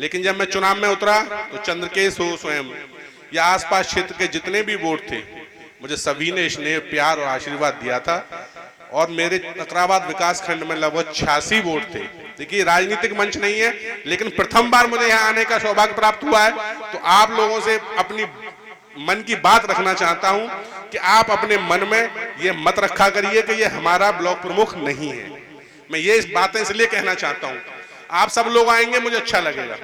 लेकिन जब मैं चुनाव में उतरा तो चंद्रकेश हो स्वयं या आसपास क्षेत्र के जितने भी वोट थे, मुझे सभी ने स्नेह, प्यार और आशीर्वाद दिया था। और मेरे नकराबाद विकास खंड में लगभग 86 वोट थे। देखिए, राजनीतिक मंच नहीं है, लेकिन प्रथम बार मुझे यहाँ आने का सौभाग्य प्राप्त हुआ है। तो आप लोगों से अपनी मन की बात रखना चाहता हूं कि आप अपने मन में ये मत रखा करिए कि ये हमारा ब्लॉक प्रमुख नहीं है। मैं ये इस बातें इसलिए कहना चाहता हूं, आप सब लोग आएंगे मुझे अच्छा लगेगा।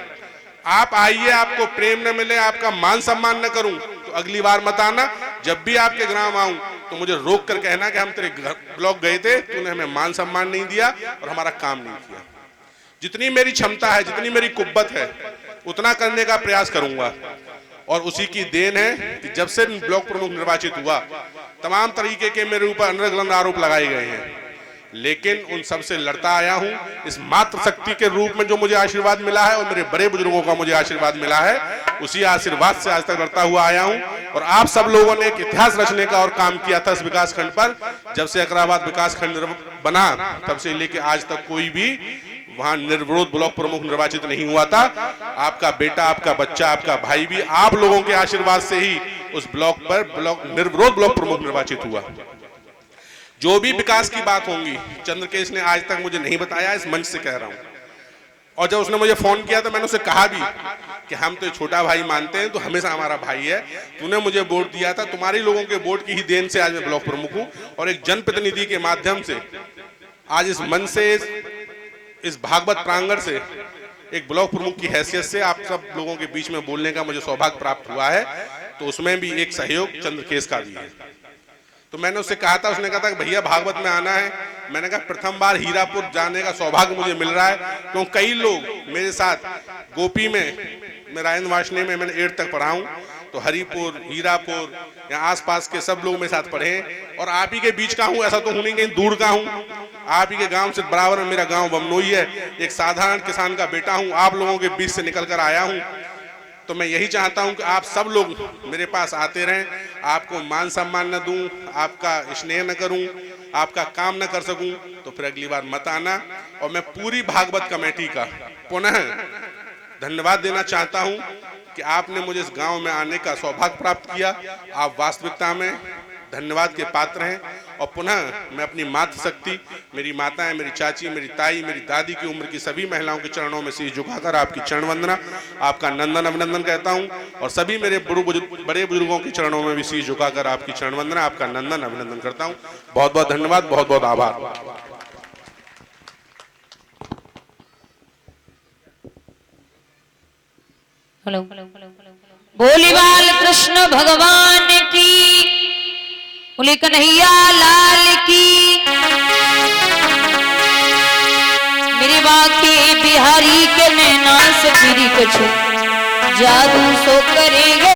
आप आइए, आपको प्रेम न मिले, आपका मान सम्मान न करूं तो अगली बार मत आना। जब भी आपके ग्राम आऊं तो मुझे रोक कर कहना कि हम तेरे ब्लॉक गए थे, तूने हमें मान सम्मान नहीं दिया और हमारा काम नहीं किया। जितनी मेरी क्षमता है, जितनी मेरी कुव्वत है, उतना करने का प्रयास करूंगा। और उसी की देन है कि जब से ब्लॉक प्रमुख निर्वाचित हुआ, तमाम तरीके के मेरे ऊपर अनर्गल आरोप लगाए गए हैं, लेकिन उन सब से लड़ता आया हूं। इस मातृ शक्ति के रूप में जो मुझे आशीर्वाद मिला है और मेरे बड़े बुजुर्गों का मुझे आशीर्वाद मिला है, उसी आशीर्वाद से आज तक लड़ता हुआ आया हूं। और आप सब लोगों ने एक इतिहास रचने का और काम किया था इस विकास खंड पर। जब से अकराबाद विकास खंड बना, तब से लेके आज तक कोई भी वहां निर्विरोध ब्लॉक प्रमुख निर्वाचित नहीं हुआ था। आपका बेटा, आपका बच्चा, आपका भाई भी आप लोगों के आशीर्वाद से ही उस ब्लॉक पर निर्विरोध ब्लॉक प्रमुख निर्वाचित हुआ। जो भी विकास की बात होंगी, चंद्रकेश ने आज तक मुझे नहीं बताया, इस मंच से कह रहा हूं। और जब उसने मुझे फोन किया तो मैंने उसे कहा भी कि हम तो छोटा भाई मानते हैं, तो हमेशा हमारा भाई है। तूने मुझे वोट दिया था, तुम्हारे लोगों के वोट की ही देन से आज मैं ब्लॉक प्रमुख हूं। और एक जनप्रतिनिधि के माध्यम से आज इस मंच से, इस भागवत प्रांगण से, एक ब्लॉक प्रमुख की हैसियत से आप सब लोगों के बीच में बोलने का मुझे सौभाग्य प्राप्त हुआ है। तो उसमें भी एक सहयोग चंद्रकेश का भी है। तो मैंने उससे कहा था, उसने कहा था कि भैया भागवत में आना है। मैंने कहा प्रथम बार हीरापुर जाने का सौभाग्य मुझे मिल रहा है, क्योंकि कई लोग मेरे साथ गोपी में, मैं राजेंद्र वाशने में मैंने 8 तक पढ़ा हूं, तो हरिपुर, हीरापुर या आसपास के सब लोग मेरे साथ पढ़े हैं। और आप ही के बीच का हूं, ऐसा तो हूं नहीं कहीं दूर का हूं। आप ही के गांव से बराबर में मेरा गांव बमनोई है। एक साधारण किसान का बेटा हूं, आप लोगों के बीच से निकल कर आया हूं। तो मैं यही चाहता हूं कि आप सब लोग मेरे पास आते रहें। आपको मान सम्मान न दूं, आपका स्नेह न करूं, आपका काम न कर सकूं, तो फिर अगली बार मत आना। और मैं पूरी भागवत कमेटी का पुनः धन्यवाद देना चाहता हूं कि आपने मुझे इस गांव में आने का सौभाग्य प्राप्त किया। आप वास्तविकता में धन्यवाद के पात्र हैं। और पुनः मैं अपनी मातृ शक्ति, मेरी माताएं, मेरी चाची, मेरी ताई, मेरी दादी की उम्र की सभी महिलाओं के चरणों में शीश झुकाकर आपकी चरण वंदना, आपका नंदन अभिनंदन कहता हूं। और सभी मेरे बड़े बुजुर्गों के चरणों में भी शीश झुकाकर आपकी चरण वंदना, आपका नंदन अभिनंदन करता हूं। बहुत बहुत धन्यवाद, बहुत बहुत आभार। हेलो, बोली बाल कृष्ण भगवान की, बोली कन्हैया लाल की। मेरे बाके बिहारी के नैना से फिरी कछु जादू सो करेंगे।